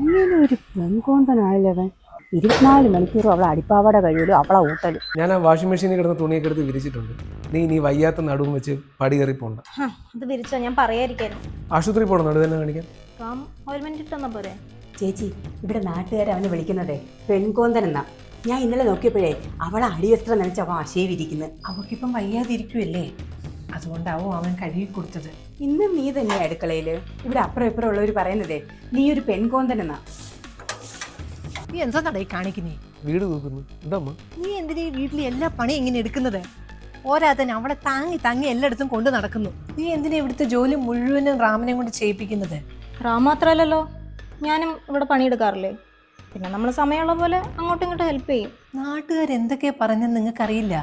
ഇങ്ങനെ ഒരു പെൺകോന്തനാണല്ലവൻ. 24 മണിക്കൂറും അവളെ അടിപ്പാവട കഴിയലും അവളെ ഊട്ടലും. ഞാൻ ആ വാഷിംഗ് മെഷീനിൽ കിടന്ന തുണിയൊക്കെ എടുത്ത് വിരിച്ചിട്ടുണ്ട്. നീ വയ്യാത്ത നടുവും വെച്ച് പടി കയറി പോണ്ട. അത് വിരിച്ചോ, ഞാൻ പറയാതിരിക്കായിരുന്നു. ആശുപത്രി പോകണം നടു തന്നെ കാണിക്കാൻ. ഓയിൽമെന്റ് ഇട്ടെന്നാ പോരെ? ചേച്ചി, ഇവിടെ നാട്ടുകാരെ അവനെ വിളിക്കുന്നതേ പെൺകോന്തൻ എന്നാ. ഞാൻ ഇന്നലെ നോക്കിയപ്പോഴേ അവളെ അടിവസ്ത്രം നനച്ച് അവൻ അശേവിരിക്കുന്നു. അവക്കിപ്പം വയ്യാതിരിക്കുമല്ലേ, അതുകൊണ്ടാവും അവൻ കഴുകി കൊടുത്തത്. ഇന്ന് നീ തന്നെ അടുക്കളയിൽ ഇവിടെ അപ്പുറം ഇപ്പുറം ഉള്ളവർ പറയുന്നതേ നീ ഒരു പെൺകോന്തൻ എന്നാ. നീ എന്താ നടയി കാണിക്കുന്നേ? വീട് തൂക്കുന്നു എന്താ അമ്മ? നീ എന്തിനാ ഈ വീട്ടിൽ എല്ലാ പണിയും ഇങ്ങനെ എടുക്കുന്നത്? പോരാത്തന്നെ അവളെ താങ്ങി താങ്ങി എല്ലായിടത്തും കൊണ്ട് നടക്കുന്നു. നീ എന്തിനാ ഇവിടുത്തെ ജോലി മുഴുവനും റാമിനെ കൊണ്ട് ചെയ്യിപ്പിക്കുന്നത്? റാം മാത്രമല്ലല്ലോ, ഞാനും ഇവിടെ പണിയെടുക്കാറില്ലേ. പിന്നെ നമ്മൾ സമയമുള്ള പോലെ അങ്ങോട്ടും ഇങ്ങോട്ടും ഹെൽപ്പ് ചെയ്യും. നാട്ടുകാർ എന്തൊക്കെയാ പറഞ്ഞെന്ന് നിങ്ങൾക്കറിയില്ല.